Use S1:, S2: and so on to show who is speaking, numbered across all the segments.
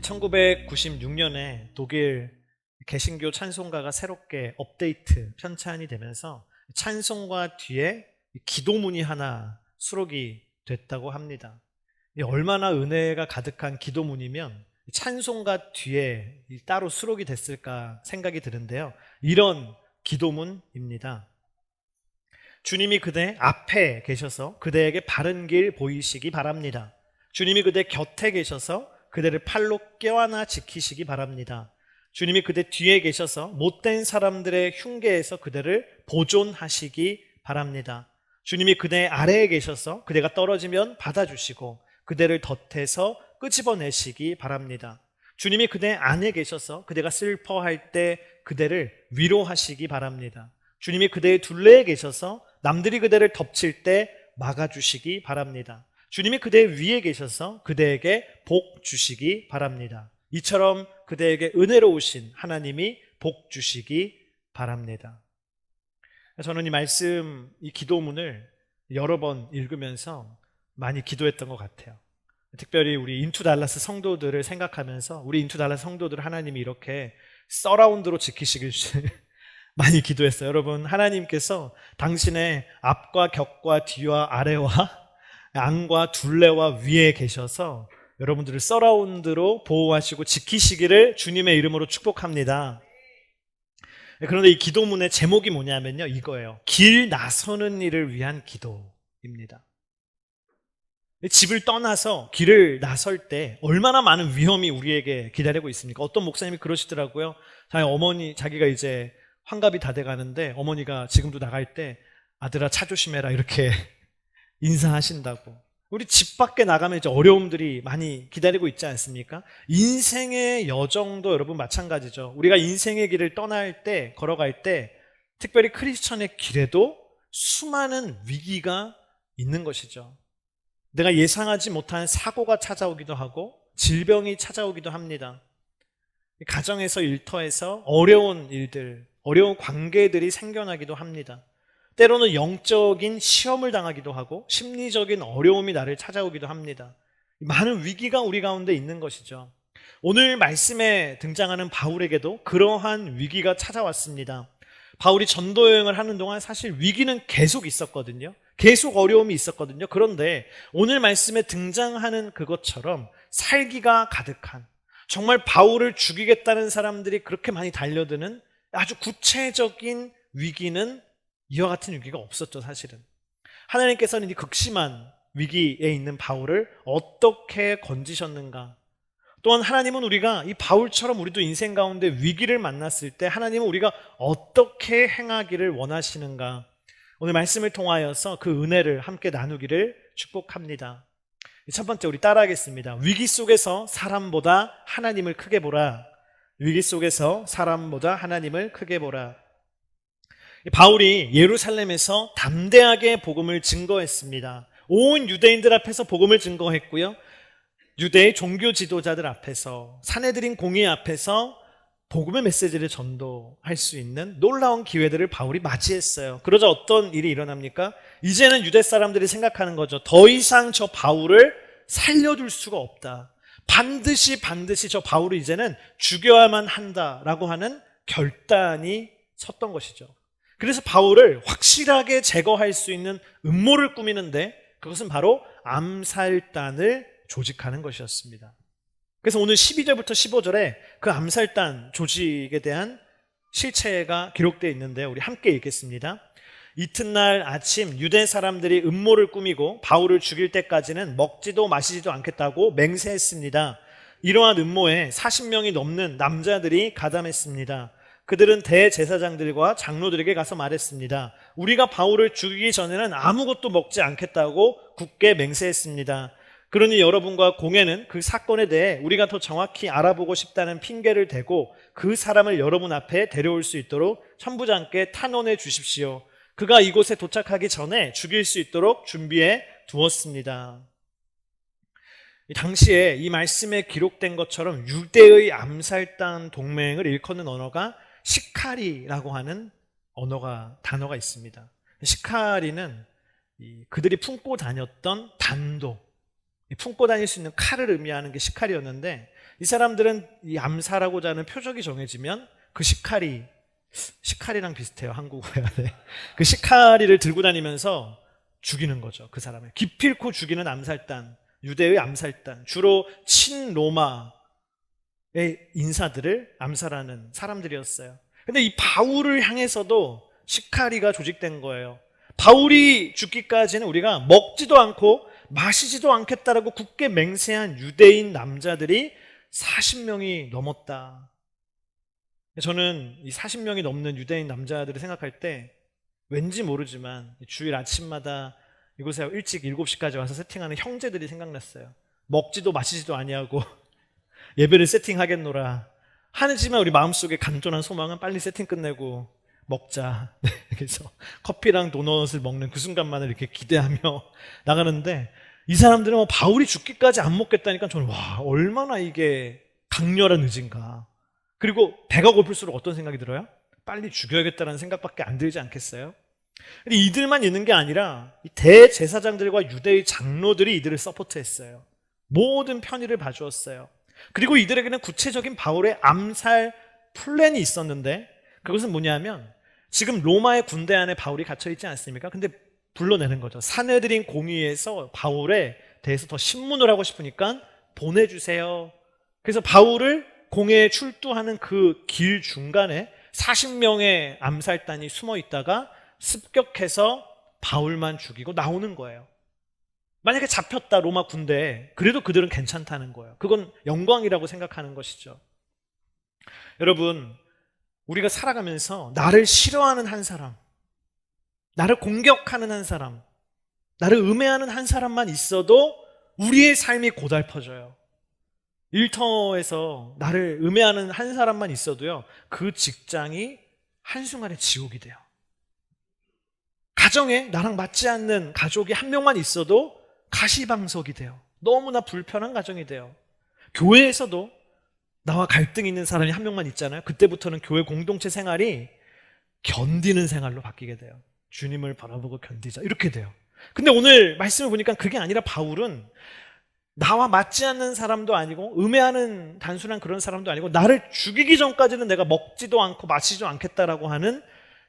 S1: 1996년에 독일 개신교 찬송가가 새롭게 업데이트 편찬이 되면서 찬송가 뒤에 기도문이 하나 수록이 됐다고 합니다. 얼마나 은혜가 가득한 기도문이면 찬송가 뒤에 따로 수록이 됐을까 생각이 드는데요. 이런 기도문입니다. 주님이 그대 앞에 계셔서 그대에게 바른 길 보이시기 바랍니다. 주님이 그대 곁에 계셔서 그대를 팔로 껴안아 지키시기 바랍니다. 주님이 그대 뒤에 계셔서 못된 사람들의 흉계에서 그대를 보존하시기 바랍니다. 주님이 그대 아래에 계셔서 그대가 떨어지면 받아주시고 그대를 덫에서 끄집어내시기 바랍니다. 주님이 그대 안에 계셔서 그대가 슬퍼할 때 그대를 위로하시기 바랍니다. 주님이 그대의 둘레에 계셔서 남들이 그대를 덮칠 때 막아주시기 바랍니다. 주님이 그대 위에 계셔서 그대에게 복 주시기 바랍니다. 이처럼 그대에게 은혜로우신 하나님이 복 주시기 바랍니다. 저는 이 말씀, 이 기도문을 여러 번 읽으면서 많이 기도했던 것 같아요. 특별히 우리 인투 달라스 성도들을 생각하면서 우리 인투 달라스 성도들 하나님이 이렇게 서라운드로 지키시길 많이 기도했어요. 여러분, 하나님께서 당신의 앞과 격과 뒤와 아래와 안과 둘레와 위에 계셔서 여러분들을 서라운드로 보호하시고 지키시기를 주님의 이름으로 축복합니다. 그런데 이 기도문의 제목이 뭐냐면요, 이거예요. 길 나서는 일을 위한 기도입니다. 집을 떠나서 길을 나설 때 얼마나 많은 위험이 우리에게 기다리고 있습니까? 어떤 목사님이 그러시더라고요. 자기가 이제 환갑이 다 돼가는데 어머니가 지금도 나갈 때 아들아 차 조심해라 이렇게 인사하신다고. 우리 집 밖에 나가면 이제 어려움들이 많이 기다리고 있지 않습니까? 인생의 여정도 여러분 마찬가지죠. 우리가 인생의 길을 떠날 때, 걸어갈 때, 특별히 크리스천의 길에도 수많은 위기가 있는 것이죠. 내가 예상하지 못한 사고가 찾아오기도 하고 질병이 찾아오기도 합니다. 가정에서 일터에서 어려운 일들, 어려운 관계들이 생겨나기도 합니다. 때로는 영적인 시험을 당하기도 하고 심리적인 어려움이 나를 찾아오기도 합니다. 많은 위기가 우리 가운데 있는 것이죠. 오늘 말씀에 등장하는 바울에게도 그러한 위기가 찾아왔습니다. 바울이 전도 여행을 하는 동안 사실 위기는 계속 있었거든요. 계속 어려움이 있었거든요. 그런데 오늘 말씀에 등장하는 그것처럼 살기가 가득한, 정말 바울을 죽이겠다는 사람들이 그렇게 많이 달려드는 아주 구체적인 위기는 이와 같은 위기가 없었죠, 사실은. 하나님께서는 이 극심한 위기에 있는 바울을 어떻게 건지셨는가? 또한 하나님은 우리가 이 바울처럼 우리도 인생 가운데 위기를 만났을 때 하나님은 우리가 어떻게 행하기를 원하시는가? 오늘 말씀을 통하여서 그 은혜를 함께 나누기를 축복합니다. 첫 번째 우리 따라하겠습니다. 위기 속에서 사람보다 하나님을 크게 보라. 위기 속에서 사람보다 하나님을 크게 보라. 바울이 예루살렘에서 담대하게 복음을 증거했습니다. 온 유대인들 앞에서 복음을 증거했고요. 유대의 종교 지도자들 앞에서, 사내들인 공의 앞에서 복음의 메시지를 전도할 수 있는 놀라운 기회들을 바울이 맞이했어요. 그러자 어떤 일이 일어납니까? 이제는 유대 사람들이 생각하는 거죠. 더 이상 저 바울을 살려둘 수가 없다. 반드시 저 바울을 이제는 죽여야만 한다라고 하는 결단이 섰던 것이죠. 그래서 바울을 확실하게 제거할 수 있는 음모를 꾸미는데 그것은 바로 암살단을 조직하는 것이었습니다. 그래서 오늘 12절부터 15절에 그 암살단 조직에 대한 실체가 기록되어 있는데 우리 함께 읽겠습니다. 이튿날 아침 유대 사람들이 음모를 꾸미고 바울을 죽일 때까지는 먹지도 마시지도 않겠다고 맹세했습니다. 이러한 음모에 40명이 넘는 남자들이 가담했습니다. 그들은 대제사장들과 장로들에게 가서 말했습니다. 우리가 바울을 죽이기 전에는 아무것도 먹지 않겠다고 굳게 맹세했습니다. 그러니 여러분과 공회는 그 사건에 대해 우리가 더 정확히 알아보고 싶다는 핑계를 대고 그 사람을 여러분 앞에 데려올 수 있도록 천부장께 탄원해 주십시오. 그가 이곳에 도착하기 전에 죽일 수 있도록 준비해 두었습니다. 당시에 이 말씀에 기록된 것처럼 유대의 암살단 동맹을 일컫는 언어가 시카리라고 하는 단어가 있습니다. 시카리는 그들이 품고 다녔던 단도, 품고 다닐 수 있는 칼을 의미하는 게 시칼이었는데 이 사람들은 이 암살하고자 하는 표적이 정해지면 그 시카리랑 비슷해요, 한국어야. 네. 그 시카리를 들고 다니면서 죽이는 거죠, 그 사람을. 기필코 죽이는 암살단, 유대의 암살단, 주로 친로마의 인사들을 암살하는 사람들이었어요. 근데 이 바울을 향해서도 시카리가 조직된 거예요. 바울이 죽기까지는 우리가 먹지도 않고 마시지도 않겠다라고 굳게 맹세한 유대인 남자들이 40명이 넘었다. 저는 이 40명이 넘는 유대인 남자들을 생각할 때 왠지 모르지만 주일 아침마다 이곳에 일찍 7시까지 와서 세팅하는 형제들이 생각났어요. 먹지도 마시지도 아니하고 예배를 세팅하겠노라 하지만 우리 마음속에 간절한 소망은 빨리 세팅 끝내고 먹자. 그래서 커피랑 도넛을 먹는 그 순간만을 이렇게 기대하며 나가는데, 이 사람들은 바울이 죽기까지 안 먹겠다니까 저는 얼마나 이게 강렬한 의지인가. 그리고 배가 고플수록 어떤 생각이 들어요? 빨리 죽여야겠다는 생각밖에 안 들지 않겠어요? 근데 이들만 있는 게 아니라 대제사장들과 유대의 장로들이 이들을 서포트했어요. 모든 편의를 봐주었어요. 그리고 이들에게는 구체적인 바울의 암살 플랜이 있었는데, 그것은 뭐냐면 지금 로마의 군대 안에 바울이 갇혀있지 않습니까? 근데 불러내는 거죠. 사내들인 공의에서 바울에 대해서 더 신문을 하고 싶으니까 보내주세요. 그래서 바울을 공회에 출두하는 그 길 중간에 40명의 암살단이 숨어 있다가 습격해서 바울만 죽이고 나오는 거예요. 만약에 잡혔다, 로마 군대에, 그래도 그들은 괜찮다는 거예요. 그건 영광이라고 생각하는 것이죠. 여러분, 우리가 살아가면서 나를 싫어하는 한 사람, 나를 공격하는 한 사람, 나를 음해하는 한 사람만 있어도 우리의 삶이 고달퍼져요. 일터에서 나를 음해하는 한 사람만 있어도요, 그 직장이 한순간에 지옥이 돼요. 가정에 나랑 맞지 않는 가족이 한 명만 있어도 가시방석이 돼요. 너무나 불편한 가정이 돼요. 교회에서도 나와 갈등이 있는 사람이 한 명만 있잖아요. 그때부터는 교회 공동체 생활이 견디는 생활로 바뀌게 돼요. 주님을 바라보고 견디자, 이렇게 돼요. 근데 오늘 말씀을 보니까 그게 아니라 바울은 나와 맞지 않는 사람도 아니고 음해하는 단순한 그런 사람도 아니고 나를 죽이기 전까지는 내가 먹지도 않고 마시지도 않겠다라고 하는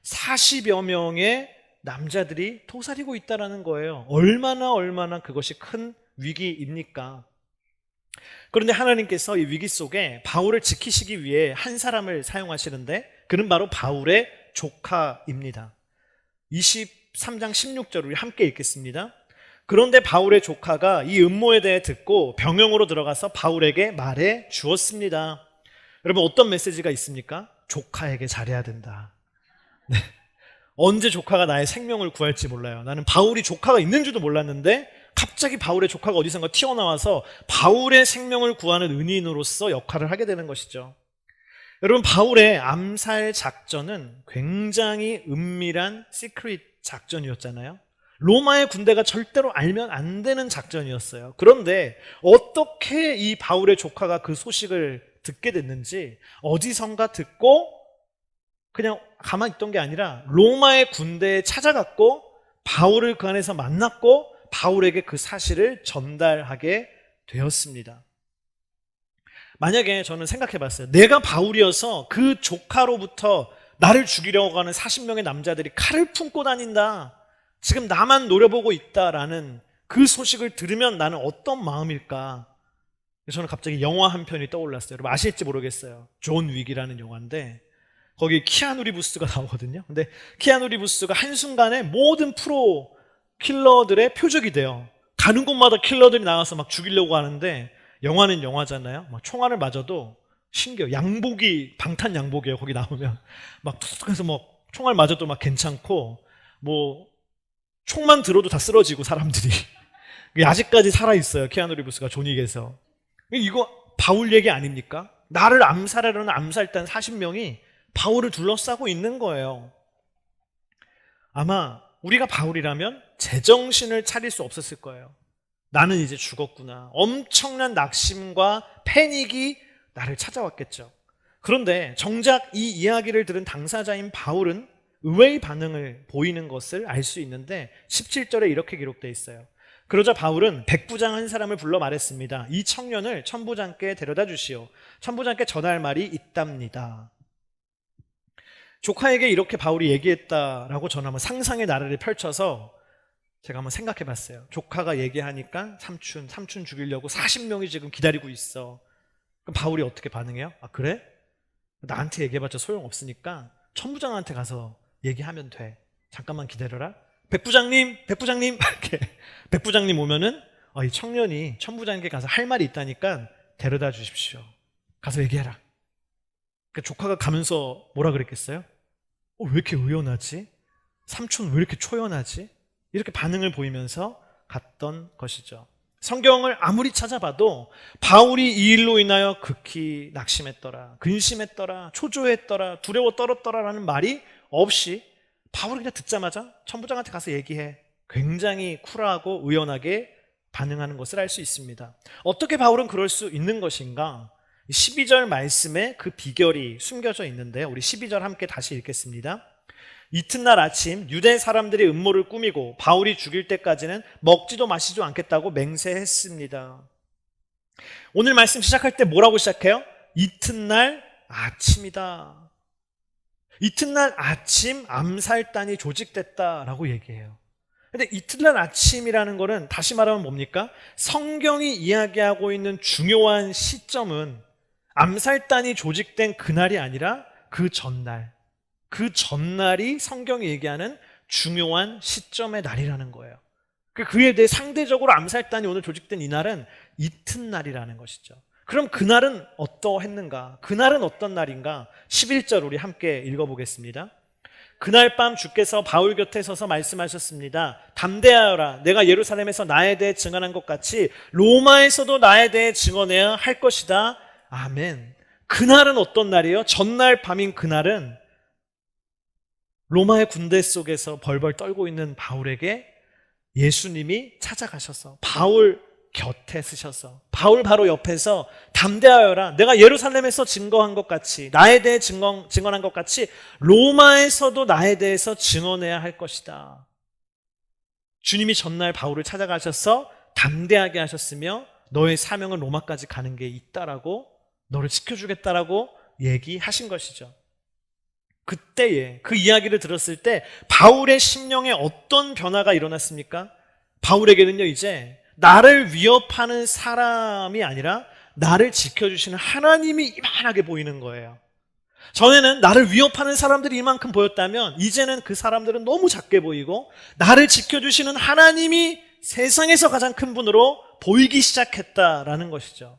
S1: 40여 명의 남자들이 도사리고 있다는 거예요. 얼마나 그것이 큰 위기입니까? 그런데 하나님께서 이 위기 속에 바울을 지키시기 위해 한 사람을 사용하시는데, 그는 바로 바울의 조카입니다. 23장 16절 우리 함께 읽겠습니다. 그런데 바울의 조카가 이 음모에 대해 듣고 병영으로 들어가서 바울에게 말해 주었습니다. 여러분, 어떤 메시지가 있습니까? 조카에게 잘해야 된다. 네. 언제 조카가 나의 생명을 구할지 몰라요. 나는 바울이 조카가 있는 줄도 몰랐는데 갑자기 바울의 조카가 어디선가 튀어나와서 바울의 생명을 구하는 은인으로서 역할을 하게 되는 것이죠. 여러분, 바울의 암살 작전은 굉장히 은밀한 시크릿 작전이었잖아요. 로마의 군대가 절대로 알면 안 되는 작전이었어요. 그런데 어떻게 이 바울의 조카가 그 소식을 듣게 됐는지, 어디선가 듣고 그냥 가만히 있던 게 아니라 로마의 군대에 찾아갔고 바울을 그 안에서 만났고 바울에게 그 사실을 전달하게 되었습니다. 만약에 저는 생각해 봤어요. 내가 바울이어서 그 조카로부터 나를 죽이려고 하는 40명의 남자들이 칼을 품고 다닌다, 지금 나만 노려보고 있다라는 그 소식을 들으면 나는 어떤 마음일까? 저는 갑자기 영화 한 편이 떠올랐어요. 여러분 아실지 모르겠어요. 존 윅이라는 영화인데 거기 키아누 리브스가 나오거든요. 근데 키아누 리브스가 한순간에 모든 프로 킬러들의 표적이 돼요. 가는 곳마다 킬러들이 나와서 막 죽이려고 하는데, 영화는 영화잖아요. 막 총알을 맞아도 신기해요. 양복이 방탄 양복이에요. 거기 나오면 막 툭툭해서 막 총알 맞아도 막 괜찮고, 뭐 총만 들어도 다 쓰러지고 사람들이 아직까지 살아있어요. 키아누 리브스가 존윅에서. 이거 바울 얘기 아닙니까? 나를 암살하려는 암살단 40명이 바울을 둘러싸고 있는 거예요. 아마 우리가 바울이라면 제정신을 차릴 수 없었을 거예요. 나는 이제 죽었구나. 엄청난 낙심과 패닉이 나를 찾아왔겠죠. 그런데 정작 이 이야기를 들은 당사자인 바울은 의외의 반응을 보이는 것을 알 수 있는데 17절에 이렇게 기록되어 있어요. 그러자 바울은 백부장 한 사람을 불러 말했습니다. 이 청년을 천부장께 데려다 주시오. 천부장께 전할 말이 있답니다. 조카에게 이렇게 바울이 얘기했다라고 저는 한번 상상의 나래를 펼쳐서 제가 한번 생각해 봤어요. 조카가 얘기하니까 삼촌 죽이려고 40명이 지금 기다리고 있어. 그럼 바울이 어떻게 반응해요? 아, 그래? 나한테 얘기해봤자 소용없으니까 천부장한테 가서 얘기하면 돼. 잠깐만 기다려라. 백부장님 이렇게 백부장님 오면은 이 청년이 천부장에게 가서 할 말이 있다니까 데려다 주십시오. 가서 얘기해라. 그러니까 조카가 가면서 뭐라 그랬겠어요? 왜 이렇게 의연하지? 삼촌 왜 이렇게 초연하지? 이렇게 반응을 보이면서 갔던 것이죠. 성경을 아무리 찾아봐도 바울이 이 일로 인하여 극히 낙심했더라, 근심했더라, 초조했더라, 두려워 떨었더라라는 말이 없이 바울이 그냥 듣자마자 천부장한테 가서 얘기해. 굉장히 쿨하고 의연하게 반응하는 것을 알 수 있습니다. 어떻게 바울은 그럴 수 있는 것인가? 12절 말씀에 그 비결이 숨겨져 있는데 우리 12절 함께 다시 읽겠습니다. 이튿날 아침 유대 사람들이 음모를 꾸미고 바울이 죽일 때까지는 먹지도 마시지도 않겠다고 맹세했습니다. 오늘 말씀 시작할 때 뭐라고 시작해요? 이튿날 아침이다. 이튿날 아침 암살단이 조직됐다라고 얘기해요. 근데 이튿날 아침이라는 거는 다시 말하면 뭡니까? 성경이 이야기하고 있는 중요한 시점은 암살단이 조직된 그날이 아니라 그 전날. 그 전날이 성경이 얘기하는 중요한 시점의 날이라는 거예요. 그에 대해 상대적으로 암살단이 오늘 조직된 이날은 이튿날이라는 것이죠. 그럼 그날은 어떠했는가? 그날은 어떤 날인가? 11절 우리 함께 읽어보겠습니다. 그날 밤 주께서 바울 곁에 서서 말씀하셨습니다. 담대하여라. 내가 예루살렘에서 나에 대해 증언한 것 같이 로마에서도 나에 대해 증언해야 할 것이다. 아멘. 그날은 어떤 날이에요? 전날 밤인 그날은 로마의 군대 속에서 벌벌 떨고 있는 바울에게 예수님이 찾아가셔서 바울 곁에 서셔서 바울 바로 옆에서 담대하여라. 내가 예루살렘에서 증거한 것 같이 나에 대해 증언한 것 같이 로마에서도 나에 대해서 증언해야 할 것이다. 주님이 전날 바울을 찾아가셔서 담대하게 하셨으며 너의 사명은 로마까지 가는 게 있다라고 너를 지켜주겠다라고 얘기하신 것이죠. 그때에 그 이야기를 들었을 때 바울의 심령에 어떤 변화가 일어났습니까? 바울에게는요 이제 나를 위협하는 사람이 아니라 나를 지켜주시는 하나님이 이만하게 보이는 거예요. 전에는 나를 위협하는 사람들이 이만큼 보였다면 이제는 그 사람들은 너무 작게 보이고 나를 지켜주시는 하나님이 세상에서 가장 큰 분으로 보이기 시작했다라는 것이죠.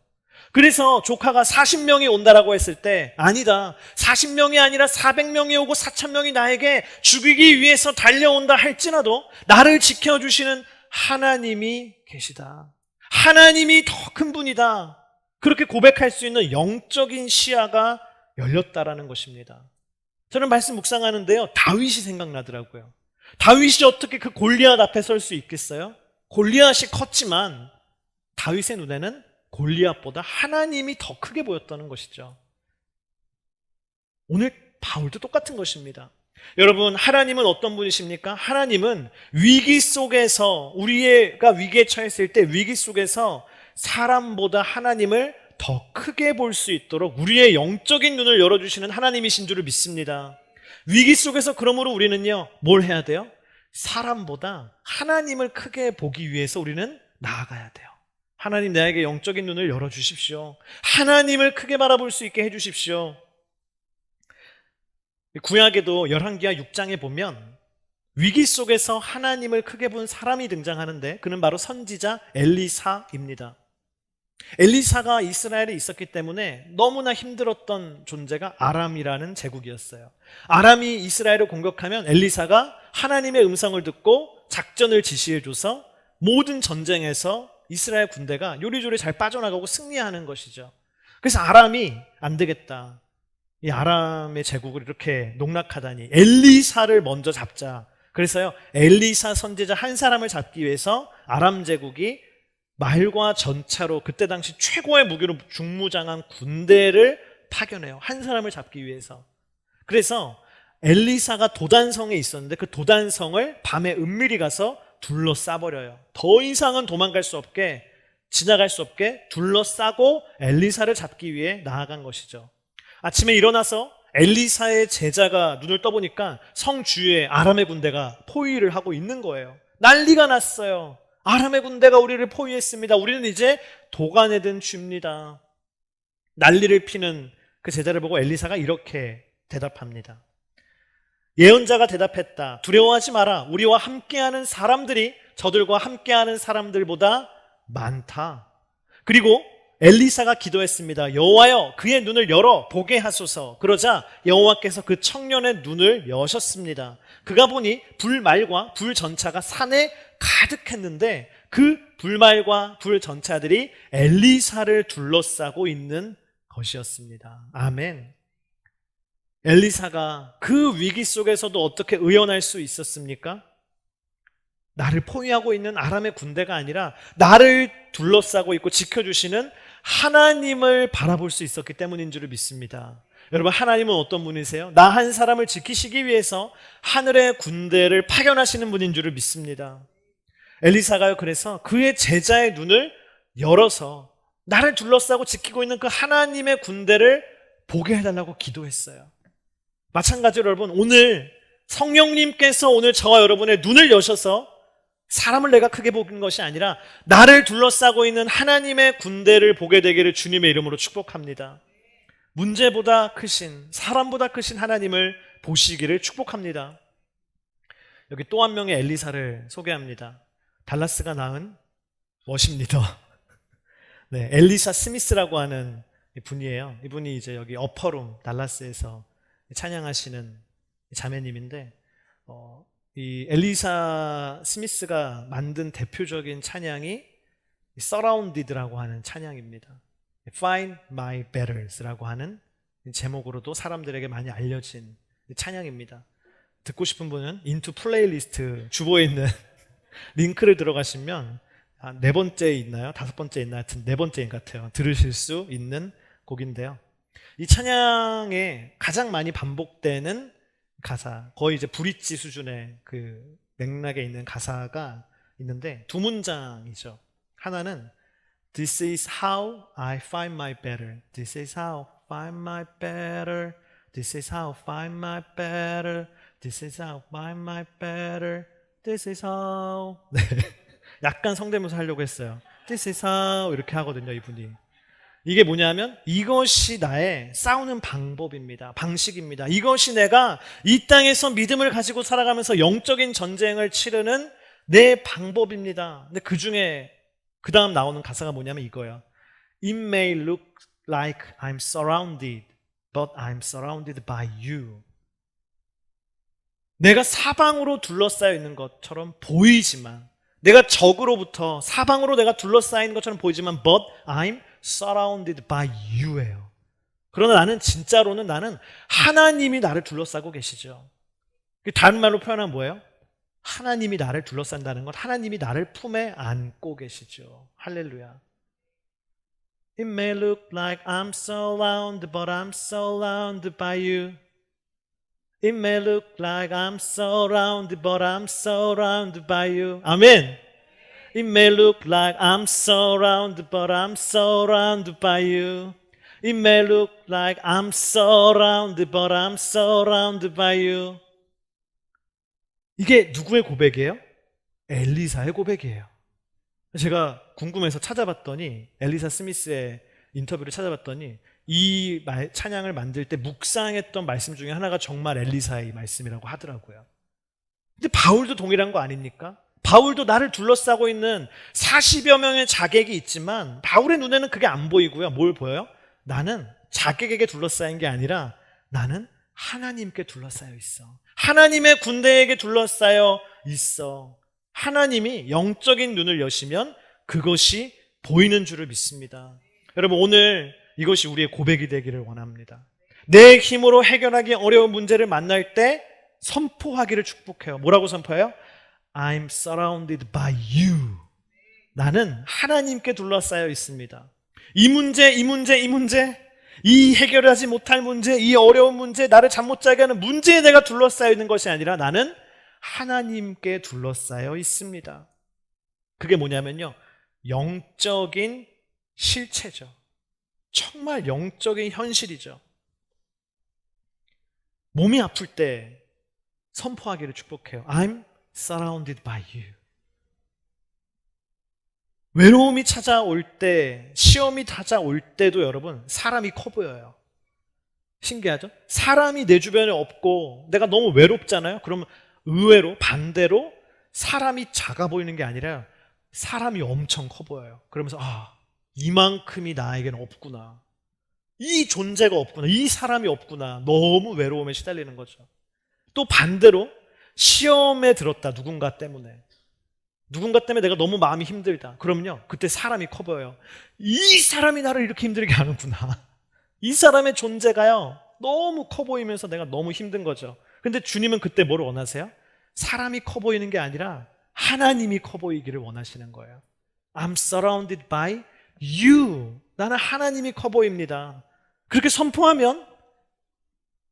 S1: 그래서 조카가 40명이 온다라고 했을 때 아니다. 40명이 아니라 400명이 오고 4,000명이 나에게 죽이기 위해서 달려온다 할지라도 나를 지켜주시는 하나님이 계시다. 하나님이 더 큰 분이다. 그렇게 고백할 수 있는 영적인 시야가 열렸다라는 것입니다. 저는 말씀 묵상하는데요. 다윗이 생각나더라고요. 다윗이 어떻게 그 골리앗 앞에 설 수 있겠어요? 골리앗이 컸지만 다윗의 눈에는 골리앗보다 하나님이 더 크게 보였다는 것이죠. 오늘 바울도 똑같은 것입니다. 여러분, 하나님은 어떤 분이십니까? 하나님은 위기 속에서 우리가 위기에 처했을 때 위기 속에서 사람보다 하나님을 더 크게 볼 수 있도록 우리의 영적인 눈을 열어주시는 하나님이신 줄을 믿습니다. 위기 속에서 그러므로 우리는요 뭘 해야 돼요? 사람보다 하나님을 크게 보기 위해서 우리는 나아가야 돼요. 하나님 나에게 영적인 눈을 열어주십시오. 하나님을 크게 바라볼 수 있게 해주십시오. 구약에도 열왕기하 6장에 보면 위기 속에서 하나님을 크게 본 사람이 등장하는데 그는 바로 선지자 엘리사입니다. 엘리사가 이스라엘에 있었기 때문에 너무나 힘들었던 존재가 아람이라는 제국이었어요. 아람이 이스라엘을 공격하면 엘리사가 하나님의 음성을 듣고 작전을 지시해줘서 모든 전쟁에서 이스라엘 군대가 요리조리 잘 빠져나가고 승리하는 것이죠. 그래서 아람이 안 되겠다. 이 아람의 제국을 이렇게 농락하다니 엘리사를 먼저 잡자. 그래서요 엘리사 선지자 한 사람을 잡기 위해서 아람 제국이 말과 전차로 그때 당시 최고의 무기로 중무장한 군대를 파견해요. 한 사람을 잡기 위해서. 그래서 엘리사가 도단성에 있었는데 그 도단성을 밤에 은밀히 가서 둘러싸버려요. 더 이상은 도망갈 수 없게, 지나갈 수 없게 둘러싸고 엘리사를 잡기 위해 나아간 것이죠. 아침에 일어나서 엘리사의 제자가 눈을 떠보니까 성 주위에 아람의 군대가 포위를 하고 있는 거예요. 난리가 났어요. 아람의 군대가 우리를 포위했습니다. 우리는 이제 도가내든 줍니다. 난리를 피는 그 제자를 보고 엘리사가 이렇게 대답합니다. 예언자가 대답했다. 두려워하지 마라. 우리와 함께하는 사람들이 저들과 함께하는 사람들보다 많다. 그리고 엘리사가 기도했습니다. 여호와여, 그의 눈을 열어 보게 하소서. 그러자 여호와께서 그 청년의 눈을 여셨습니다. 그가 보니 불말과 불전차가 산에 가득했는데 그 불말과 불전차들이 엘리사를 둘러싸고 있는 것이었습니다. 아멘. 엘리사가 그 위기 속에서도 어떻게 의연할 수 있었습니까? 나를 포위하고 있는 아람의 군대가 아니라 나를 둘러싸고 있고 지켜주시는 하나님을 바라볼 수 있었기 때문인 줄을 믿습니다. 여러분, 하나님은 어떤 분이세요? 나 한 사람을 지키시기 위해서 하늘의 군대를 파견하시는 분인 줄을 믿습니다. 엘리사가요, 그래서 그의 제자의 눈을 열어서 나를 둘러싸고 지키고 있는 그 하나님의 군대를 보게 해달라고 기도했어요. 마찬가지로 여러분, 오늘 성령님께서 오늘 저와 여러분의 눈을 여셔서 사람을 내가 크게 보는 것이 아니라 나를 둘러싸고 있는 하나님의 군대를 보게 되기를 주님의 이름으로 축복합니다. 문제보다 크신, 사람보다 크신 하나님을 보시기를 축복합니다. 여기 또 한 명의 엘리사를 소개합니다. 달라스가 낳은 워십리더. 네, 엘리사 스미스라고 하는 분이에요. 이분이 이제 여기 어퍼룸 달라스에서 찬양하시는 자매님인데, 이 엘리사 스미스가 만든 대표적인 찬양이 Surrounded라고 하는 찬양입니다. Find My Battles라고 하는 제목으로도 사람들에게 많이 알려진 찬양입니다. 듣고 싶은 분은 인투 플레이리스트 주보에 있는 링크를 들어가시면 네 번째 있나요? 다섯 번째 있나요? 하여튼 네 번째인 것 같아요. 들으실 수 있는 곡인데요. 이 찬양에 가장 많이 반복되는 가사, 거의 이제 브릿지 수준의 그 맥락에 있는 가사가 있는데 두 문장이죠. 하나는 This is how I find my better. This is how I find my better. This is how I find my better. This is how I find my better. This is how. 네. 약간 성대모사 하려고 했어요. This is how 이렇게 하거든요, 이분이. 이게 뭐냐면 이것이 나의 싸우는 방법입니다. 방식입니다. 이것이 내가 이 땅에서 믿음을 가지고 살아가면서 영적인 전쟁을 치르는 내 방법입니다. 근데 그 중에 그 다음 나오는 가사가 뭐냐면 이거예요. It may look like I'm surrounded, but I'm surrounded by you. 내가 사방으로 둘러싸여 있는 것처럼 보이지만, 내가 적으로부터 사방으로 내가 둘러싸인 것처럼 보이지만 but I'm surrounded by you예요. 그러나 나는 진짜로는 나는 하나님이 나를 둘러싸고 계시죠. 다른 말로 표현하면 뭐예요? 하나님이 나를 둘러싼다는 건 하나님이 나를 품에 안고 계시죠. 할렐루야. It may look like I'm surrounded, but I'm surrounded by you. It may look like I'm surrounded, but I'm surrounded by you. 아멘. It may look like I'm surrounded, but I'm surrounded by you. It may look like I'm surrounded, but I'm surrounded by you. 이게 누구의 고백이에요? 엘리사의 고백이에요. 제가 궁금해서 찾아봤더니, 엘리사 스미스의 인터뷰를 찾아봤더니 이 찬양을 만들 때 묵상했던 말씀 중에 하나가 정말 엘리사의 말씀이라고 하더라고요. 근데 바울도 동일한 거 아닙니까? 바울도 나를 둘러싸고 있는 40여 명의 자객이 있지만 바울의 눈에는 그게 안 보이고요. 뭘 보여요? 나는 자객에게 둘러싸인 게 아니라 나는 하나님께 둘러싸여 있어. 하나님의 군대에게 둘러싸여 있어. 하나님이 영적인 눈을 여시면 그것이 보이는 줄을 믿습니다. 여러분, 오늘 이것이 우리의 고백이 되기를 원합니다. 내 힘으로 해결하기 어려운 문제를 만날 때 선포하기를 축복해요. 뭐라고 선포해요? I'm surrounded by you. 나는 하나님께 둘러싸여 있습니다. 이 문제, 이 해결하지 못할 문제, 이 어려운 문제, 나를 잠 못 자게 하는 문제에 내가 둘러싸여 있는 것이 아니라 나는 하나님께 둘러싸여 있습니다. 그게 뭐냐면요, 영적인 실체죠. 정말 영적인 현실이죠. 몸이 아플 때 선포하기를 축복해요. I'm surrounded by you. 외로움이 찾아올 때, 시험이 찾아올 때도 여러분, 사람이 커 보여요. 신기하죠? 사람이 내 주변에 없고 내가 너무 외롭잖아요. 그러면 의외로 반대로 사람이 작아 보이는 게 아니라 사람이 엄청 커 보여요. 그러면서 이만큼이 나에게는 없구나. 이 존재가 없구나. 이 사람이 없구나. 너무 외로움에 시달리는 거죠. 또 반대로 시험에 들었다. 누군가 때문에 내가 너무 마음이 힘들다. 그러면요, 그때 사람이 커 보여요. 이 사람이 나를 이렇게 힘들게 하는구나. 이 사람의 존재가요, 너무 커 보이면서 내가 너무 힘든 거죠. 근데 주님은 그때 뭘 원하세요? 사람이 커 보이는 게 아니라 하나님이 커 보이기를 원하시는 거예요. I'm surrounded by you. 나는 하나님이 커 보입니다. 그렇게 선포하면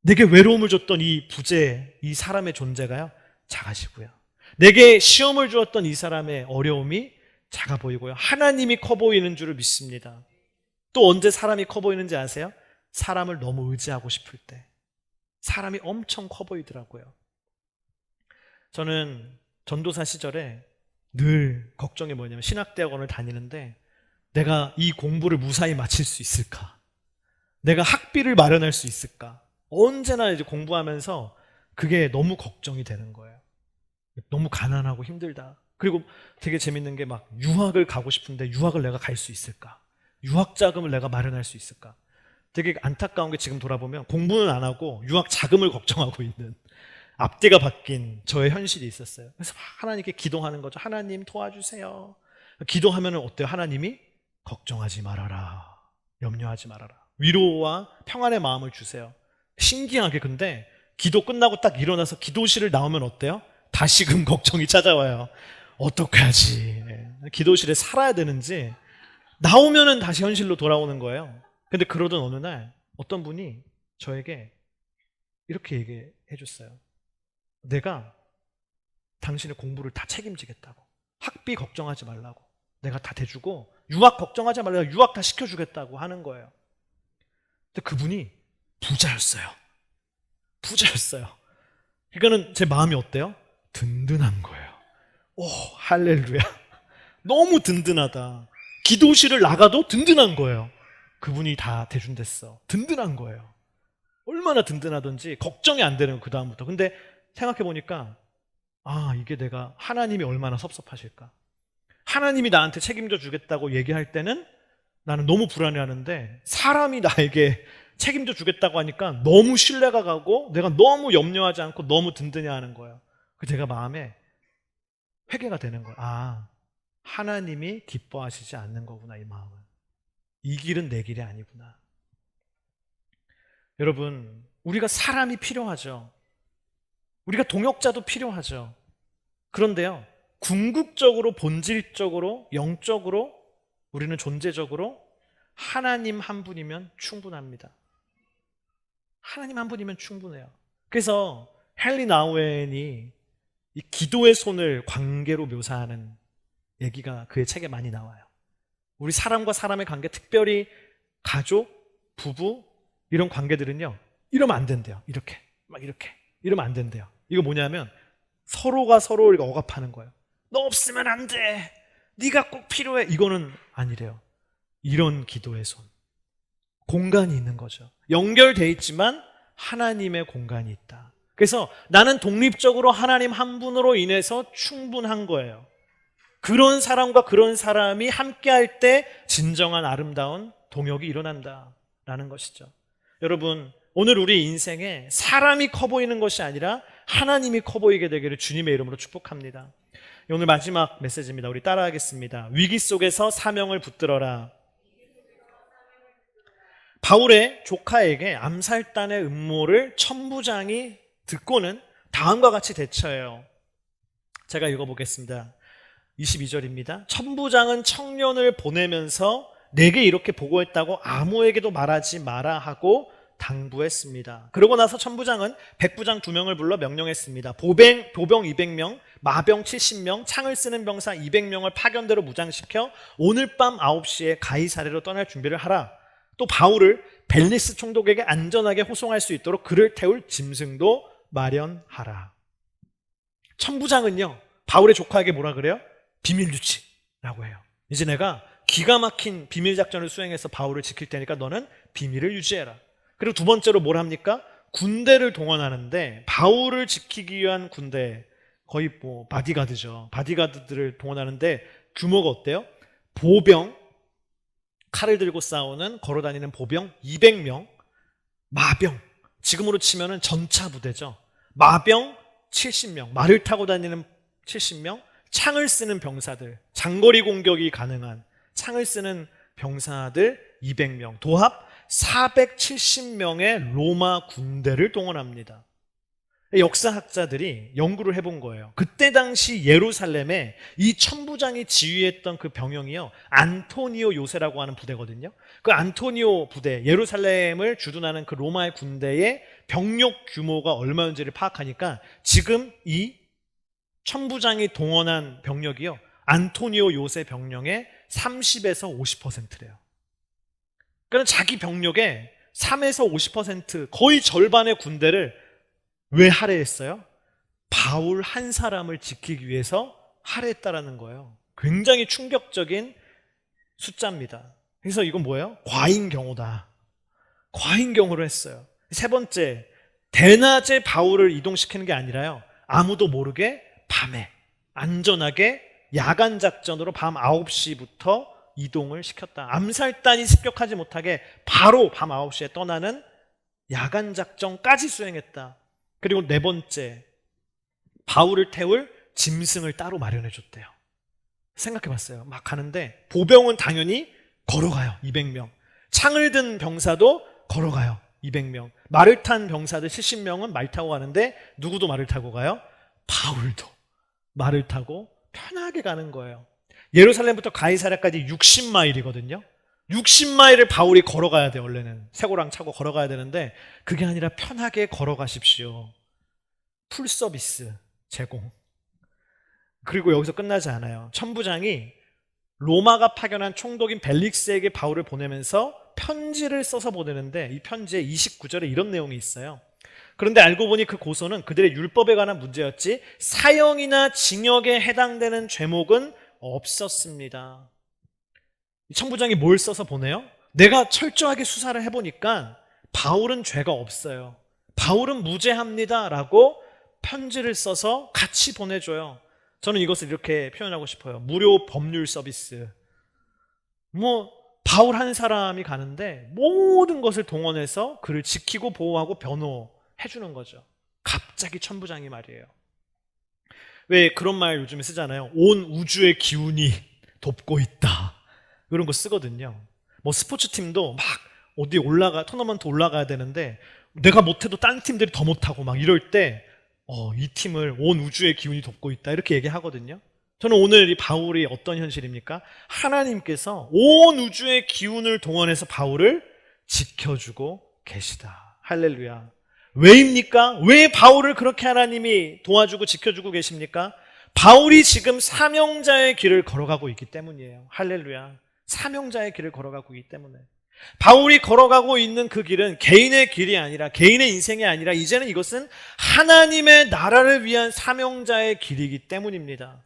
S1: 내게 외로움을 줬던 이 부재, 이 사람의 존재가요, 작아지고요. 내게 시험을 주었던 이 사람의 어려움이 작아 보이고요. 하나님이 커 보이는 줄을 믿습니다. 또 언제 사람이 커 보이는지 아세요? 사람을 너무 의지하고 싶을 때. 사람이 엄청 커 보이더라고요. 저는 전도사 시절에 늘 걱정이 뭐냐면, 신학대학원을 다니는데 내가 이 공부를 무사히 마칠 수 있을까? 내가 학비를 마련할 수 있을까? 언제나 이제 공부하면서 그게 너무 걱정이 되는 거예요. 너무 가난하고 힘들다. 그리고 되게 재밌는 게 막 유학을 가고 싶은데 유학을 내가 갈 수 있을까? 유학 자금을 내가 마련할 수 있을까? 되게 안타까운 게, 지금 돌아보면 공부는 안 하고 유학 자금을 걱정하고 있는 앞뒤가 바뀐 저의 현실이 있었어요. 그래서 하나님께 기도하는 거죠. 하나님 도와주세요. 기도하면 어때요? 하나님이 걱정하지 말아라. 염려하지 말아라. 위로와 평안의 마음을 주세요. 신기하게 근데 기도 끝나고 딱 일어나서 기도실을 나오면 어때요? 다시금 걱정이 찾아와요. 어떡하지? 기도실에 살아야 되는지. 나오면은 다시 현실로 돌아오는 거예요. 근데 그러던 어느 날 어떤 분이 저에게 이렇게 얘기해 줬어요. 내가 당신의 공부를 다 책임지겠다고. 학비 걱정하지 말라고. 내가 다 대주고 유학 걱정하지 말라고. 유학 다 시켜주겠다고 하는 거예요. 근데 그분이 부자였어요. 그러니까는 제 마음이 어때요? 든든한 거예요. 오, 할렐루야. 너무 든든하다. 기도실을 나가도 든든한 거예요. 그분이 다 대준댔어. 든든한 거예요. 얼마나 든든하던지 걱정이 안 되는 거예요, 그 다음부터. 근데 생각해보니까 이게 내가, 하나님이 얼마나 섭섭하실까. 하나님이 나한테 책임져 주겠다고 얘기할 때는 나는 너무 불안해하는데, 사람이 나에게 책임져 주겠다고 하니까 너무 신뢰가 가고 내가 너무 염려하지 않고 너무 든든해하는 거예요. 제가 마음에 회개가 되는 거예요. 하나님이 기뻐하시지 않는 거구나, 이 마음은. 이 길은 내 길이 아니구나. 여러분, 우리가 사람이 필요하죠. 우리가 동역자도 필요하죠. 그런데요, 궁극적으로, 본질적으로, 영적으로, 우리는 존재적으로 하나님 한 분이면 충분합니다. 하나님 한 분이면 충분해요. 그래서 헨리 나우엔이 이 기도의 손을 관계로 묘사하는 얘기가 그의 책에 많이 나와요. 우리 사람과 사람의 관계, 특별히 가족, 부부, 이런 관계들은요, 이러면 안 된대요. 이렇게 이러면 안 된대요. 이거 뭐냐면 서로가 서로를 억압하는 거예요. 너 없으면 안 돼. 네가 꼭 필요해. 이거는 아니래요. 이런 기도의 손, 공간이 있는 거죠. 연결돼 있지만 하나님의 공간이 있다. 그래서 나는 독립적으로 하나님 한 분으로 인해서 충분한 거예요. 그런 사람과 그런 사람이 함께할 때 진정한 아름다운 동역이 일어난다라는 것이죠. 여러분, 오늘 우리 인생에 사람이 커 보이는 것이 아니라 하나님이 커 보이게 되기를 주님의 이름으로 축복합니다. 오늘 마지막 메시지입니다. 우리 따라하겠습니다. 위기 속에서 사명을 붙들어라. 바울의 조카에게 암살단의 음모를 천부장이 듣고는 다음과 같이 대처해요. 제가 읽어보겠습니다. 22절입니다. 천부장은 청년을 보내면서 내게 이렇게 보고했다고 아무에게도 말하지 마라 하고 당부했습니다. 그러고 나서 천부장은 백부장 2명을 불러 명령했습니다. 보병 200명, 마병 70명, 창을 쓰는 병사 200명을 파견대로 무장시켜 오늘 밤 9시에 가이사랴로 떠날 준비를 하라. 또 바울을 벨리스 총독에게 안전하게 호송할 수 있도록 그를 태울 짐승도 마련하라. 천부장은요, 바울의 조카에게 뭐라 그래요? 비밀 유지라고 해요. 이제 내가 기가 막힌 비밀 작전을 수행해서 바울을 지킬 테니까 너는 비밀을 유지해라. 그리고 두 번째로 뭘 합니까? 군대를 동원하는데 바울을 지키기 위한 군대, 거의 뭐 바디가드죠. 바디가드들을 동원하는데 규모가 어때요? 보병, 칼을 들고 싸우는 걸어다니는 보병 200명, 마병, 지금으로 치면은 전차 부대죠. 마병 70명, 말을 타고 다니는 70명, 창을 쓰는 병사들, 장거리 공격이 가능한 창을 쓰는 병사들 200명, 도합 470명의 로마 군대를 동원합니다. 역사학자들이 연구를 해본 거예요. 그때 당시 예루살렘에 이 천부장이 지휘했던 그 병영이요, 안토니오 요새라고 하는 부대거든요. 그 안토니오 부대, 예루살렘을 주둔하는 그 로마의 군대의 병력 규모가 얼마인지를 파악하니까 지금 이 천부장이 동원한 병력이요, 안토니오 요새 병력의 30에서 50%래요. 그러니까 자기 병력의 3에서 50%, 거의 절반의 군대를 왜 할애했어요? 바울 한 사람을 지키기 위해서 할애했다라는 거예요. 굉장히 충격적인 숫자입니다. 그래서 이건 뭐예요? 과잉경호다. 과잉경호를 했어요. 세 번째, 대낮에 바울을 이동시키는 게 아니라요, 아무도 모르게 밤에 안전하게 야간 작전으로 밤 9시부터 이동을 시켰다. 암살단이 습격하지 못하게 바로 밤 9시에 떠나는 야간 작전까지 수행했다. 그리고 네 번째, 바울을 태울 짐승을 따로 마련해 줬대요. 생각해 봤어요. 막 가는데 보병은 당연히 걸어가요. 200명. 창을 든 병사도 걸어가요. 200명. 말을 탄 병사들 70명은 말 타고 가는데 누구도 말을 타고 가요? 바울도 말을 타고 편하게 가는 거예요. 예루살렘부터 가이사랴까지 60마일이거든요. 60마일을 바울이 걸어가야 돼요. 원래는 쇠고랑 차고 걸어가야 되는데 그게 아니라 편하게 걸어가십시오. 풀 서비스 제공. 그리고 여기서 끝나지 않아요. 천부장이 로마가 파견한 총독인 벨릭스에게 바울을 보내면서 편지를 써서 보내는데 이 편지의 29절에 이런 내용이 있어요. 그런데 알고 보니 그 고소는 그들의 율법에 관한 문제였지 사형이나 징역에 해당되는 죄목은 없었습니다. 천부장이 뭘 써서 보내요? 내가 철저하게 수사를 해보니까 바울은 죄가 없어요. 바울은 무죄합니다 라고 편지를 써서 같이 보내줘요. 저는 이것을 이렇게 표현하고 싶어요. 무료 법률 서비스. 바울 한 사람이 가는데 모든 것을 동원해서 그를 지키고 보호하고 변호해주는 거죠. 갑자기 천부장이 말이에요. 왜 그런 말 요즘에 쓰잖아요. 온 우주의 기운이 돕고 있다. 이런 거 쓰거든요. 스포츠팀도 막 어디 토너먼트 올라가야 되는데 내가 못해도 다른 팀들이 더 못하고 막 이럴 때 이 팀을 온 우주의 기운이 돕고 있다 이렇게 얘기하거든요. 저는 오늘 이 바울이 어떤 현실입니까? 하나님께서 온 우주의 기운을 동원해서 바울을 지켜주고 계시다. 할렐루야. 왜입니까? 왜 바울을 그렇게 하나님이 도와주고 지켜주고 계십니까? 바울이 지금 사명자의 길을 걸어가고 있기 때문이에요. 할렐루야. 사명자의 길을 걸어가고 있기 때문에. 바울이 걸어가고 있는 그 길은 개인의 길이 아니라, 개인의 인생이 아니라 이제는 이것은 하나님의 나라를 위한 사명자의 길이기 때문입니다.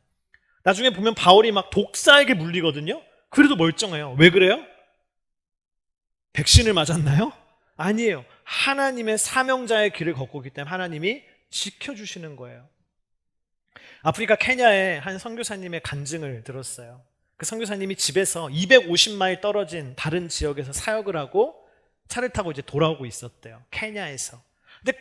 S1: 나중에 보면 바울이 막 독사에게 물리거든요. 그래도 멀쩡해요. 왜 그래요? 백신을 맞았나요? 아니에요. 하나님의 사명자의 길을 걷고 있기 때문에 하나님이 지켜주시는 거예요. 아프리카 케냐의 한 선교사님의 간증을 들었어요. 그 선교사님이 집에서 250마일 떨어진 다른 지역에서 사역을 하고 차를 타고 이제 돌아오고 있었대요. 케냐에서. 근데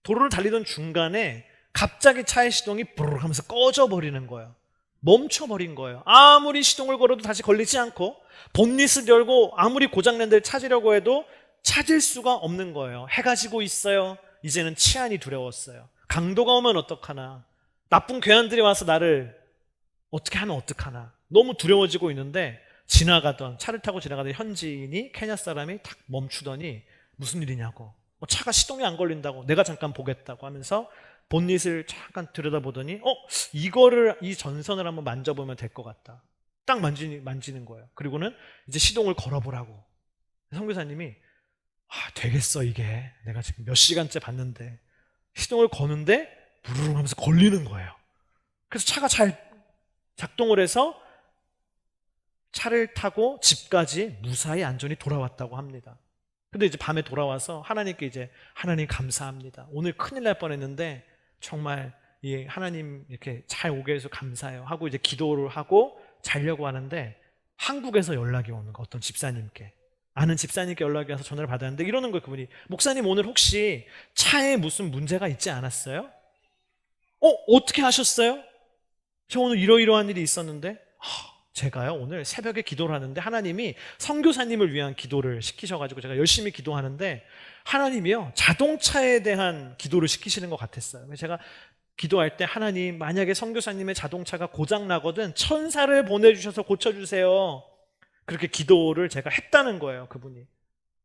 S1: 도로를 달리던 중간에 갑자기 차의 시동이 부르르 하면서 꺼져버리는 거예요. 멈춰버린 거예요. 아무리 시동을 걸어도 다시 걸리지 않고 본닛을 열고 아무리 고장난 데를 찾으려고 해도 찾을 수가 없는 거예요. 해가 지고 있어요. 이제는 치안이 두려웠어요. 강도가 오면 어떡하나. 나쁜 괴한들이 와서 나를 어떻게 하면 어떡하나. 너무 두려워지고 있는데 차를 타고 지나가던 현지인이 케냐 사람이 탁 멈추더니 무슨 일이냐고, 차가 시동이 안 걸린다고, 내가 잠깐 보겠다고 하면서 본닛을 잠깐 들여다보더니 이 전선을 한번 만져보면 될 것 같다. 딱 만지는 거예요. 그리고는 이제 시동을 걸어보라고. 선교사님이 되겠어 이게, 내가 지금 몇 시간째 봤는데. 시동을 거는데 부르릉 하면서 걸리는 거예요. 그래서 차가 잘 작동을 해서 차를 타고 집까지 무사히 안전히 돌아왔다고 합니다. 근데 이제 밤에 돌아와서 하나님께 이제, 하나님 감사합니다. 오늘 큰일 날 뻔했는데 정말 이 하나님 이렇게 잘 오게 해서 감사해요 하고 이제 기도를 하고 자려고 하는데, 한국에서 연락이 오는 거, 어떤 집사님께, 아는 집사님께 연락이 와서 전화를 받았는데 이러는 거예요. 그분이, 목사님 오늘 혹시 차에 무슨 문제가 있지 않았어요? 어떻게 하셨어요? 저 오늘 이러이러한 일이 있었는데. 제가요 오늘 새벽에 기도를 하는데 하나님이 선교사님을 위한 기도를 시키셔가지고 제가 열심히 기도하는데 하나님이요 자동차에 대한 기도를 시키시는 것 같았어요. 그래서 제가 기도할 때, 하나님 만약에 선교사님의 자동차가 고장 나거든 천사를 보내주셔서 고쳐주세요, 그렇게 기도를 제가 했다는 거예요. 그분이.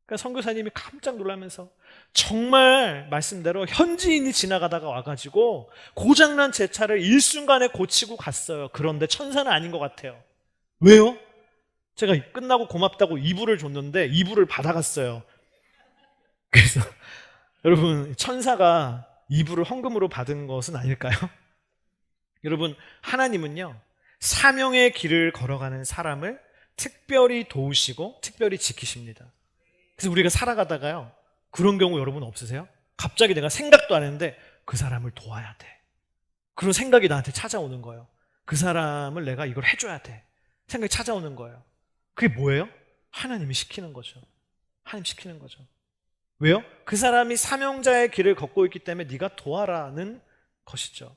S1: 그러니까 선교사님이 깜짝 놀라면서, 정말 말씀대로 현지인이 지나가다가 와가지고 고장난 제 차를 일순간에 고치고 갔어요. 그런데 천사는 아닌 것 같아요. 왜요? 제가 끝나고 고맙다고 이불을 줬는데 이불을 받아갔어요. 그래서 여러분, 천사가 이불을 헌금으로 받은 것은 아닐까요? 여러분, 하나님은요 사명의 길을 걸어가는 사람을 특별히 도우시고 특별히 지키십니다. 그래서 우리가 살아가다가요, 그런 경우 여러분 없으세요? 갑자기 내가 생각도 안 했는데 그 사람을 도와야 돼, 그런 생각이 나한테 찾아오는 거예요. 그 사람을 내가 이걸 해줘야 돼 생각이 찾아오는 거예요. 그게 뭐예요? 하나님이 시키는 거죠. 하나님 시키는 거죠. 왜요? 그 사람이 사명자의 길을 걷고 있기 때문에 네가 도와라는 것이죠.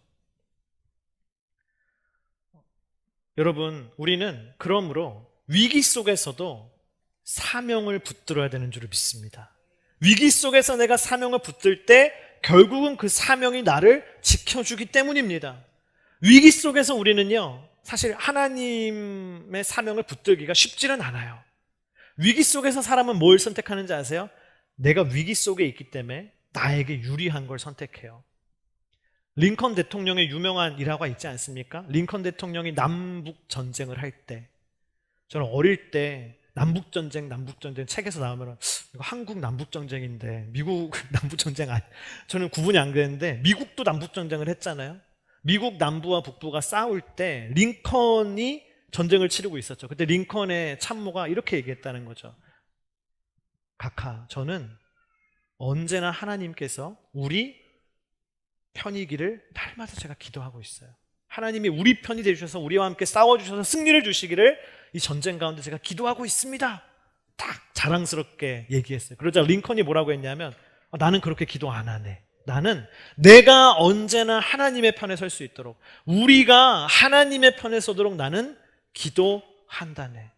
S1: 여러분, 우리는 그러므로 위기 속에서도 사명을 붙들어야 되는 줄을 믿습니다. 위기 속에서 내가 사명을 붙들 때 결국은 그 사명이 나를 지켜주기 때문입니다. 위기 속에서 우리는요 사실 하나님의 사명을 붙들기가 쉽지는 않아요. 위기 속에서 사람은 뭘 선택하는지 아세요? 내가 위기 속에 있기 때문에 나에게 유리한 걸 선택해요. 링컨 대통령의 유명한 일화가 있지 않습니까? 링컨 대통령이 남북 전쟁을 할 때, 저는 어릴 때 남북전쟁 책에서 나오면 이거 한국 남북전쟁인데 미국 남북전쟁 아니, 저는 구분이 안 되는데 미국도 남북전쟁을 했잖아요. 미국 남부와 북부가 싸울 때 링컨이 전쟁을 치르고 있었죠. 그때 링컨의 참모가 이렇게 얘기했다는 거죠. 각하, 저는 언제나 하나님께서 우리 편이기를 날마다 제가 기도하고 있어요. 하나님이 우리 편이 되주셔서 우리와 함께 싸워주셔서 승리를 주시기를 이 전쟁 가운데 제가 기도하고 있습니다, 딱 자랑스럽게 얘기했어요. 그러자 링컨이 뭐라고 했냐면, 나는 그렇게 기도 안 하네. 나는 내가 언제나 하나님의 편에 설 수 있도록, 우리가 하나님의 편에 서도록 나는 기도한다네.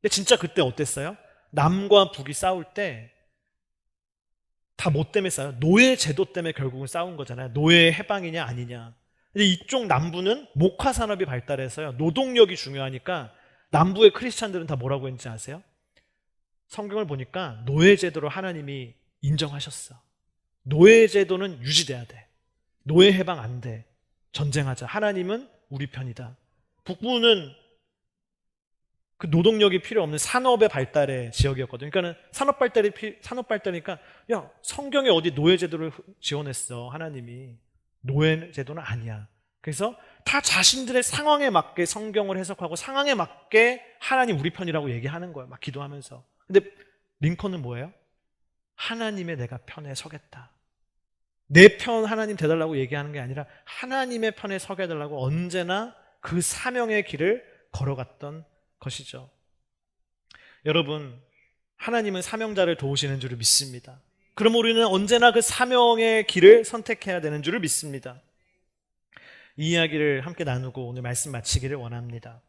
S1: 근데 진짜 그때 어땠어요? 남과 북이 싸울 때 다 뭐 때문에 싸워요? 노예 제도 때문에 결국은 싸운 거잖아요. 노예 해방이냐 아니냐. 근데 이쪽 남부는 목화 산업이 발달해서요 노동력이 중요하니까 남부의 크리스찬들은 다 뭐라고 했는지 아세요? 성경을 보니까 노예 제도를 하나님이 인정하셨어. 노예 제도는 유지돼야 돼. 노예 해방 안 돼. 전쟁하자. 하나님은 우리 편이다. 북부는 그 노동력이 필요 없는 산업의 발달의 지역이었거든요. 그러니까 산업 발달이니까, 야, 성경에 어디 노예 제도를 지원했어? 하나님이. 노예 제도는 아니야. 그래서 다 자신들의 상황에 맞게 성경을 해석하고 상황에 맞게 하나님 우리 편이라고 얘기하는 거예요. 막 기도하면서. 근데 링컨은 뭐예요? 하나님의 내가 편에 서겠다. 내 편 하나님 되달라고 얘기하는 게 아니라 하나님의 편에 서게 해달라고 언제나 그 사명의 길을 걸어갔던 것이죠. 여러분, 하나님은 사명자를 도우시는 줄을 믿습니다. 그럼 우리는 언제나 그 사명의 길을 선택해야 되는 줄을 믿습니다. 이 이야기를 함께 나누고 오늘 말씀 마치기를 원합니다.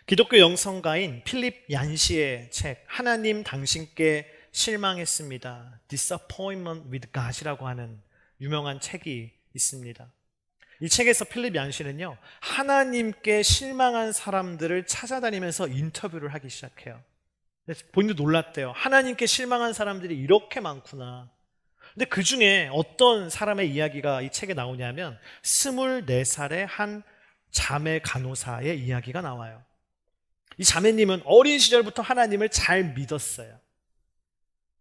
S1: 기독교 영성가인 필립 얀시의 책, 하나님 당신께 실망했습니다, Disappointment with God이라고 하는 유명한 책이 있습니다. 이 책에서 필립 얀시는요 하나님께 실망한 사람들을 찾아다니면서 인터뷰를 하기 시작해요. 본인도 놀랐대요. 하나님께 실망한 사람들이 이렇게 많구나. 근데 그 중에 어떤 사람의 이야기가 이 책에 나오냐면 24살의 한 자매 간호사의 이야기가 나와요. 이 자매님은 어린 시절부터 하나님을 잘 믿었어요.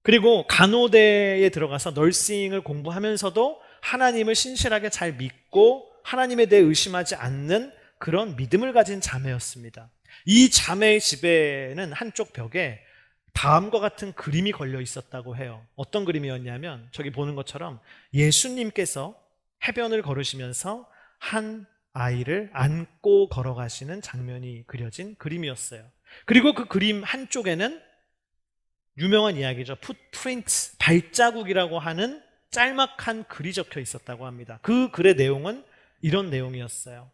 S1: 그리고 간호대에 들어가서 널싱을 공부하면서도 하나님을 신실하게 잘 믿고 하나님에 대해 의심하지 않는 그런 믿음을 가진 자매였습니다. 이 자매의 집에는 한쪽 벽에 다음과 같은 그림이 걸려 있었다고 해요. 어떤 그림이었냐면 저기 보는 것처럼 예수님께서 해변을 걸으시면서 한 아이를 안고 걸어가시는 장면이 그려진 그림이었어요. 그리고 그 그림 한쪽에는 유명한 이야기죠. 풋프린트, 발자국이라고 하는 짤막한 글이 적혀 있었다고 합니다. 그 글의 내용은 이런 내용이었어요.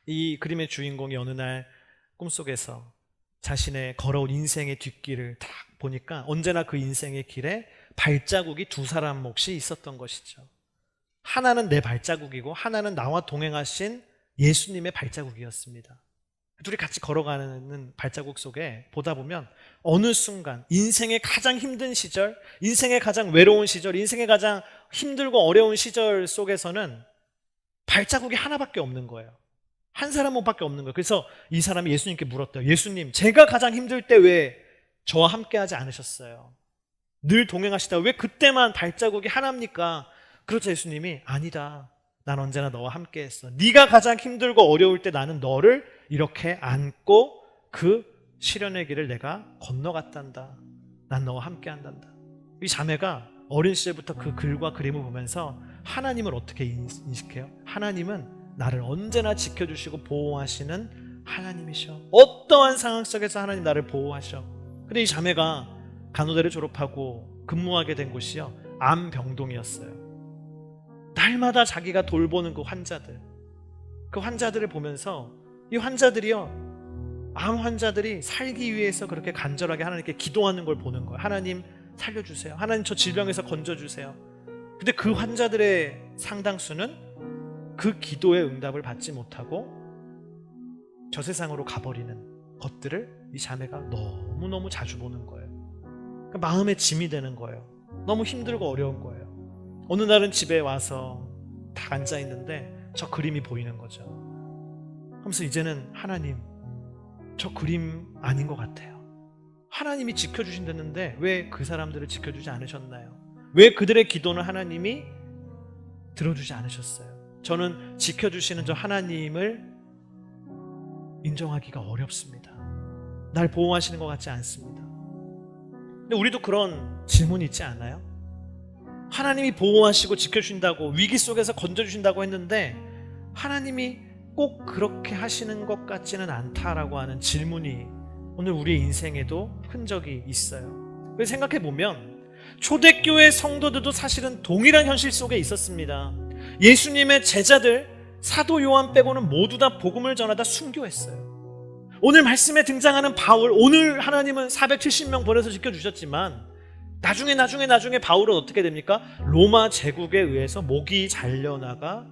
S1: 이 그림의 주인공이 어느 날 꿈속에서 자신의 걸어온 인생의 뒷길을 딱 보니까 언제나 그 인생의 길에 발자국이 두 사람 몫이 있었던 것이죠. 하나는 내 발자국이고 하나는 나와 동행하신 예수님의 발자국이었습니다. 둘이 같이 걸어가는 발자국 속에 보다 보면 어느 순간 인생의 가장 힘든 시절, 인생의 가장 외로운 시절, 인생의 가장 힘들고 어려운 시절 속에서는 발자국이 하나밖에 없는 거예요. 한 사람밖에 없는 거예요. 그래서 이 사람이 예수님께 물었대요. 예수님, 제가 가장 힘들 때 왜 저와 함께 하지 않으셨어요? 늘 동행하시다 왜 그때만 발자국이 하나입니까? 그렇죠. 예수님이 아니다. 난 언제나 너와 함께 했어. 네가 가장 힘들고 어려울 때 나는 너를 이렇게 안고 그 시련의 길을 내가 건너갔단다. 난 너와 함께 한단다. 이 자매가 어린 시절부터 그 글과 그림을 보면서 하나님을 어떻게 인식해요? 하나님은 나를 언제나 지켜주시고 보호하시는 하나님이셔. 어떠한 상황 속에서 하나님 나를 보호하셔. 근데 이 자매가 간호대를 졸업하고 근무하게 된 곳이요, 암병동이었어요. 날마다 자기가 돌보는 그 환자들을 보면서 이 환자들이요, 암 환자들이 살기 위해서 그렇게 간절하게 하나님께 기도하는 걸 보는 거예요. 하나님 살려주세요. 하나님 저 질병에서 건져주세요. 근데 그 환자들의 상당수는 그 기도의 응답을 받지 못하고 저 세상으로 가버리는 것들을 이 자매가 너무너무 자주 보는 거예요. 그러니까 마음의 짐이 되는 거예요. 너무 힘들고 어려운 거예요. 어느 날은 집에 와서 딱 앉아있는데 저 그림이 보이는 거죠. 하면서 이제는 하나님, 저 그림 아닌 것 같아요. 하나님이 지켜주신다는데 왜 그 사람들을 지켜주지 않으셨나요? 왜 그들의 기도는 하나님이 들어주지 않으셨어요? 저는 지켜주시는 저 하나님을 인정하기가 어렵습니다. 날 보호하시는 것 같지 않습니다. 근데 우리도 그런 질문이 있지 않아요? 하나님이 보호하시고 지켜주신다고, 위기 속에서 건져주신다고 했는데 하나님이 꼭 그렇게 하시는 것 같지는 않다라고 하는 질문이 오늘 우리의 인생에도 흔적이 있어요. 그래서 생각해보면 초대교회 성도들도 사실은 동일한 현실 속에 있었습니다. 예수님의 제자들 사도 요한 빼고는 모두 다 복음을 전하다 순교했어요. 오늘 말씀에 등장하는 바울, 오늘 하나님은 470명 보내서 지켜주셨지만 나중에 바울은 어떻게 됩니까? 로마 제국에 의해서 목이 잘려나가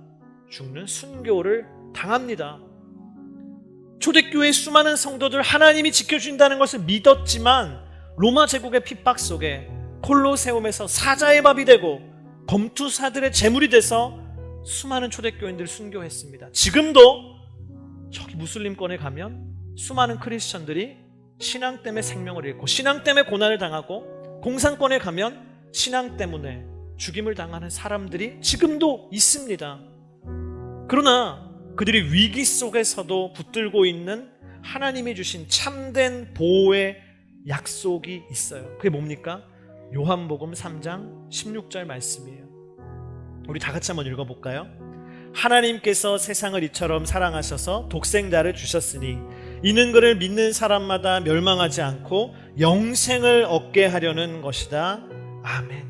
S1: 죽는 순교를 당합니다. 초대교회의 수많은 성도들 하나님이 지켜준다는 것을 믿었지만 로마 제국의 핍박 속에 콜로세움에서 사자의 밥이 되고 검투사들의 제물이 돼서 수많은 초대교인들 순교했습니다. 지금도 저기 무슬림권에 가면 수많은 크리스천들이 신앙 때문에 생명을 잃고 신앙 때문에 고난을 당하고, 공산권에 가면 신앙 때문에 죽임을 당하는 사람들이 지금도 있습니다. 그러나 그들이 위기 속에서도 붙들고 있는 하나님이 주신 참된 보호의 약속이 있어요. 그게 뭡니까? 요한복음 3장 16절 말씀이에요. 우리 다 같이 한번 읽어볼까요? 하나님께서 세상을 이처럼 사랑하셔서 독생자를 주셨으니 이는 그를 믿는 사람마다 멸망하지 않고 영생을 얻게 하려는 것이다. 아멘.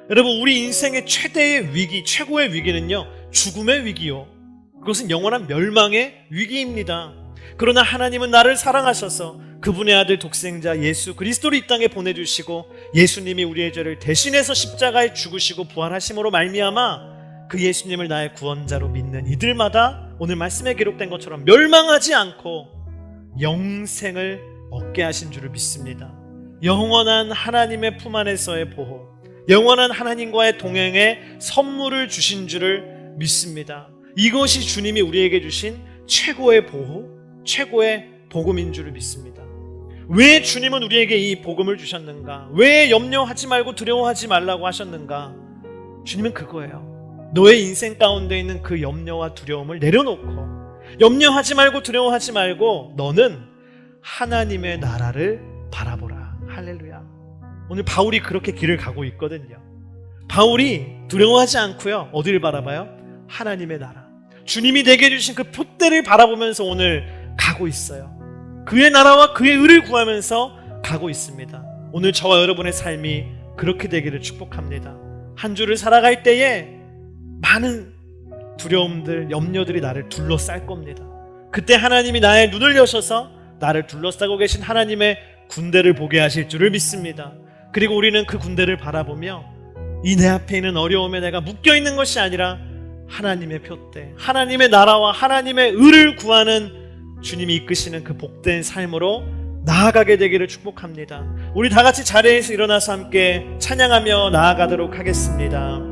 S1: 여러분, 우리 인생의 최대의 위기, 최고의 위기는요, 죽음의 위기요, 그것은 영원한 멸망의 위기입니다. 그러나 하나님은 나를 사랑하셔서 그분의 아들 독생자 예수 그리스도를 이 땅에 보내주시고 예수님이 우리의 죄를 대신해서 십자가에 죽으시고 부활하심으로 말미암아 그 예수님을 나의 구원자로 믿는 이들마다 오늘 말씀에 기록된 것처럼 멸망하지 않고 영생을 얻게 하신 줄을 믿습니다. 영원한 하나님의 품 안에서의 보호, 영원한 하나님과의 동행에 선물을 주신 줄을 믿습니다. 이것이 주님이 우리에게 주신 최고의 보호, 최고의 복음인 줄을 믿습니다. 왜 주님은 우리에게 이 복음을 주셨는가? 왜 염려하지 말고 두려워하지 말라고 하셨는가? 주님은 그거예요. 너의 인생 가운데 있는 그 염려와 두려움을 내려놓고, 염려하지 말고 두려워하지 말고 너는 하나님의 나라를 바라보라. 할렐루야. 오늘 바울이 그렇게 길을 가고 있거든요. 바울이 두려워하지 않고요, 어디를 바라봐요? 하나님의 나라, 주님이 내게 주신 그 표대를 바라보면서 오늘 가고 있어요. 그의 나라와 그의 의를 구하면서 가고 있습니다. 오늘 저와 여러분의 삶이 그렇게 되기를 축복합니다. 한 주를 살아갈 때에 많은 두려움들, 염려들이 나를 둘러쌀 겁니다. 그때 하나님이 나의 눈을 여셔서 나를 둘러싸고 계신 하나님의 군대를 보게 하실 줄을 믿습니다. 그리고 우리는 그 군대를 바라보며 이 내 앞에 있는 어려움에 내가 묶여있는 것이 아니라 하나님의 표대, 하나님의 나라와 하나님의 의를 구하는 주님이 이끄시는 그 복된 삶으로 나아가게 되기를 축복합니다. 우리 다 같이 자리에서 일어나서 함께 찬양하며 나아가도록 하겠습니다.